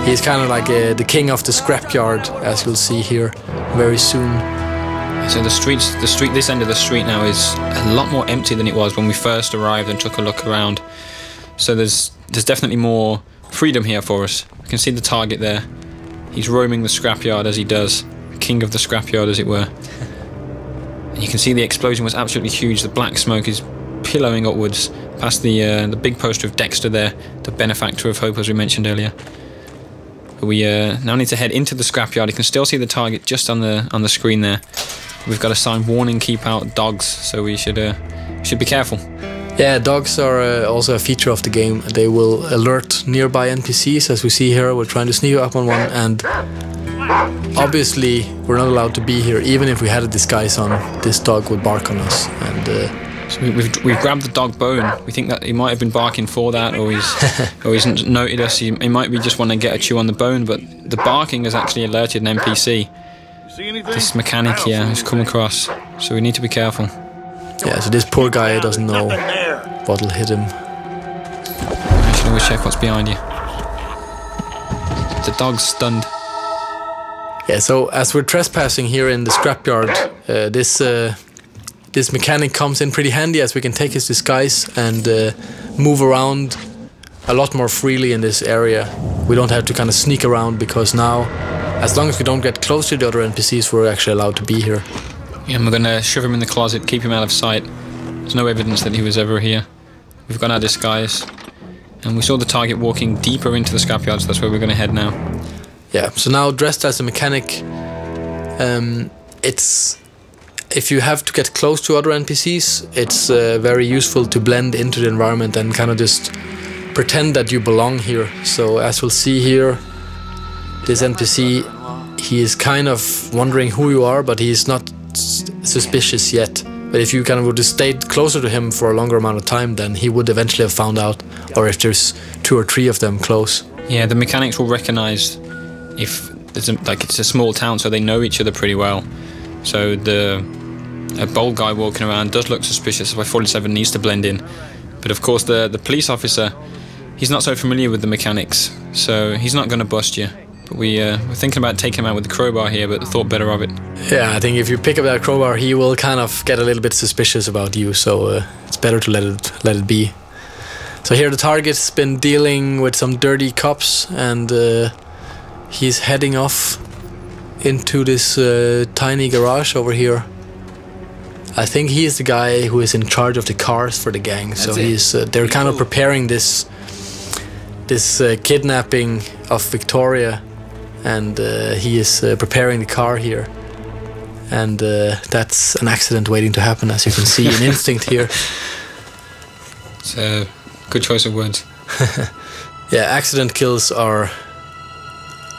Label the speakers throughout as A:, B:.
A: He's kind of like the king of the scrapyard, as you'll see here very soon.
B: So this end of the street now is a lot more empty than it was when we first arrived and took a look around. So there's definitely more freedom here for us. You can see the target there. He's roaming the scrapyard as he does, king of the scrapyard as it were. And you can see the explosion was absolutely huge. The black smoke is pillowing upwards past the big poster of Dexter there, the benefactor of hope as we mentioned earlier. But we now need to head into the scrapyard. You can still see the target just on the screen there. We've got a sign warning, keep out dogs, so we should be careful.
A: Yeah, dogs are also a feature of the game. They will alert nearby NPCs, as we see here. We're trying to sneak up on one, and obviously we're not allowed to be here. Even if we had a disguise on, this dog would bark on us. And
B: so we've grabbed the dog bone. We think that he might have been barking for that, or he's noted us. He might be just want to get a chew on the bone, but the barking has actually alerted an NPC. This mechanic here has come across, so we need to be careful.
A: Yeah, so this poor guy doesn't know what'll hit him.
B: I should always check what's behind you. The dog's stunned.
A: Yeah, so as we're trespassing here in the scrapyard, this mechanic comes in pretty handy, as we can take his disguise and move around a lot more freely in this area. We don't have to kind of sneak around, because now, as long as we don't get close to the other NPCs, we're actually allowed to be here.
B: Yeah, and we're going to shove him in the closet, keep him out of sight. There's no evidence that he was ever here. We've got our disguise, and we saw the target walking deeper into the scrapyard, so that's where we're going to head now.
A: Yeah, so now dressed as a mechanic, if you have to get close to other NPCs, it's very useful to blend into the environment and kind of just pretend that you belong here. So as we'll see here, this NPC, he is kind of wondering who you are, but he's not suspicious yet. But if you kind of would have stayed closer to him for a longer amount of time, then he would eventually have found out, or if there's 2 or 3 of them close.
B: Yeah, the mechanics will recognize if there's it's a small town, so they know each other pretty well. So a bold guy walking around does look suspicious, why 47 needs to blend in. But of course the police officer, he's not so familiar with the mechanics, so he's not going to bust you. But we're thinking about taking him out with the crowbar here, but thought better of it.
A: Yeah, I think if you pick up that crowbar, he will kind of get a little bit suspicious about you, so it's better to let it be. So here the target's been dealing with some dirty cops, and he's heading off into this tiny garage over here. I think he is the guy who is in charge of the cars for the gang. So they're kind of preparing this kidnapping of Victoria, and he is preparing the car here. And that's an accident waiting to happen, as you can see in Instinct here.
B: It's a good choice of words.
A: Yeah, accident kills are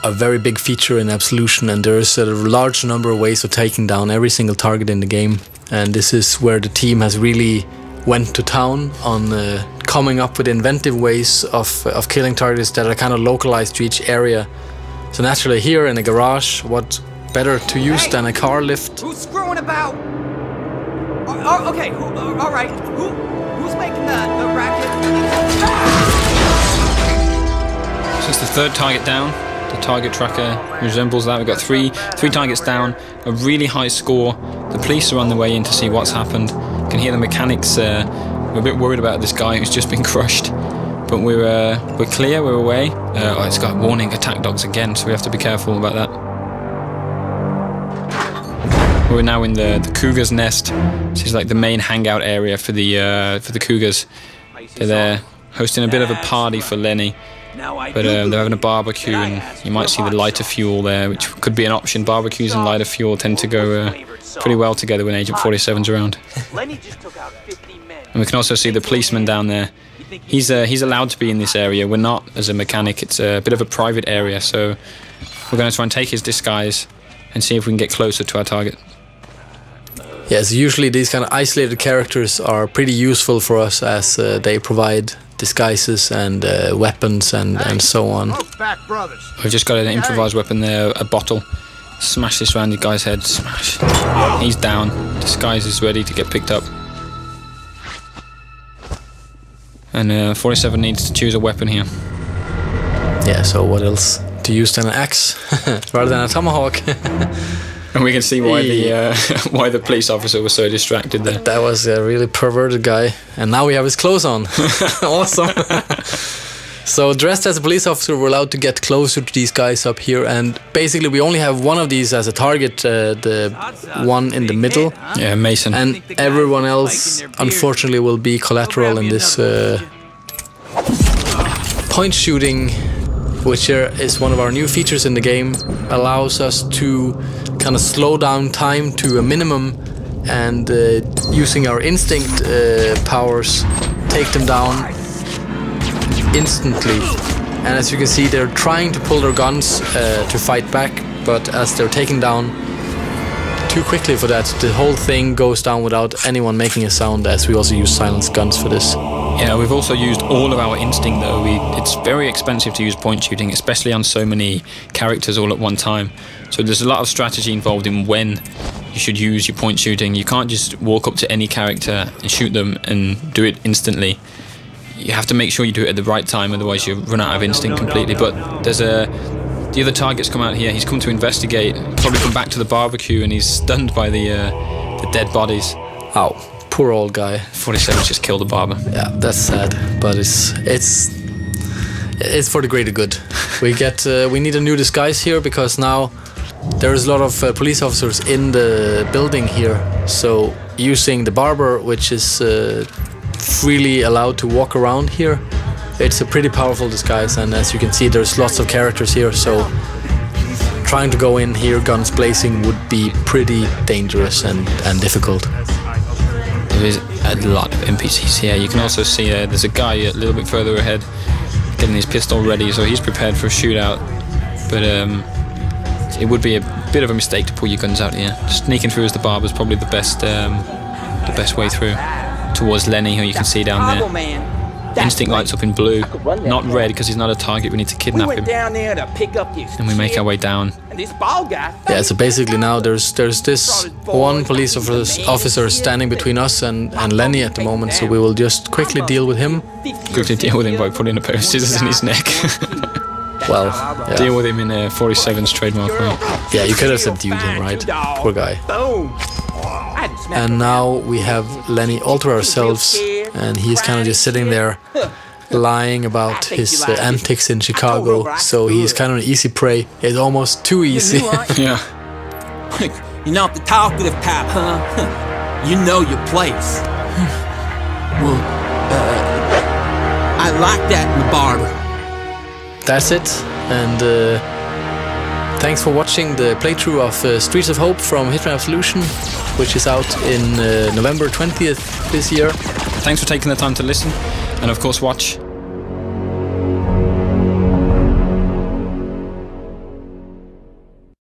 A: a very big feature in Absolution, and there's a large number of ways of taking down every single target in the game. And this is where the team has really went to town on coming up with inventive ways of killing targets that are kind of localized to each area. So naturally here in a garage, what better to use than a car lift?
C: Who's screwing about? Okay, all right. Who's making the racket?
B: So it's the 3rd target down. The target tracker resembles that. We've got three targets down, a really high score. The police are on the way in to see what's happened. You can hear the mechanics. We're a bit worried about this guy who's just been crushed, but we're clear. We're away. It's got warning, attack dogs again, so we have to be careful about that. We're now in the cougar's nest. This is like the main hangout area for the cougars. They're there hosting a bit of a party for Lenny. But they're having a barbecue, and you might see the lighter fuel there, which could be an option. Barbecues and lighter fuel tend to go pretty well together when Agent 47's around. And we can also see the policeman down there. He's allowed to be in this area. We're not as a mechanic. It's a bit of a private area, so we're going to try and take his disguise and see if we can get closer to our target.
A: Yes, usually these kind of isolated characters are pretty useful for us, as they provide disguises and weapons and so on.
B: We've just got an improvised weapon there, a bottle. Smash this around the guy's head. Smash. He's down. Disguise is ready to get picked up. And 47 needs to choose a weapon here.
A: Yeah, so what else to use an axe rather than a tomahawk.
B: And we can see why why the police officer was so distracted there.
A: That was a really perverted guy. And now we have his clothes on. Awesome. So dressed as a police officer, we're allowed to get closer to these guys up here, and basically we only have one of these as a target, the one in the middle.
B: Yeah, Mason.
A: And everyone else, unfortunately, will be collateral in this point shooting, which is one of our new features in the game. Allows us to kind of slow down time to a minimum, and using our instinct powers, take them down instantly. And as you can see, they're trying to pull their guns to fight back, but as they're taken down too quickly for that, the whole thing goes down without anyone making a sound, as we also use silenced guns for this.
B: Yeah, we've also used all of our instinct though. It's very expensive to use point shooting, especially on so many characters all at one time. So there's a lot of strategy involved in when you should use your point shooting. You can't just walk up to any character and shoot them and do it instantly. You have to make sure you do it at the right time, otherwise you run out of instinct completely. But there's the other target's come out here. He's come to investigate. Probably come back to the barbecue, and he's stunned by the dead bodies.
A: Ow, poor old guy.
B: 47's just killed the barber.
A: Yeah, that's sad, but it's for the greater good. We need a new disguise here, because now there's a lot of police officers in the building here. So using the barber, which is freely allowed to walk around here, it's a pretty powerful disguise. And as you can see, there's lots of characters here, so trying to go in here guns blazing would be pretty dangerous and difficult.
B: There is a lot of NPCs here. You can also see there's a guy a little bit further ahead getting his pistol ready, so he's prepared for a shootout. But it would be a bit of a mistake to pull your guns out here. Sneaking through as the barber is probably the best way through. Towards Lenny, who you can see down there. Instinct lights up in blue, not red because he's not a target. We need to kidnap him. And we make our way down.
A: Yeah, so basically now there's this one police officer standing between us and Lenny at the moment, so we will just quickly deal with him.
B: Quickly deal with him by putting a pair of scissors in his neck.
A: Well, yeah.
B: Deal with him in 47's trademark way.
A: Yeah, you could have subdued him, right? Poor guy. And now we have Lenny all to ourselves, and he's kind of just sitting there lying about his antics in Chicago, so he's kind of an easy prey. It's almost too easy.
B: Yeah.
C: You're not the talkative type, huh? You know your place. Well, I like that in the barber.
A: That's it, and thanks for watching the playthrough of Streets of Hope from Hitman Absolution, which is out in November 20th this year.
B: Thanks for taking the time to listen, and of course watch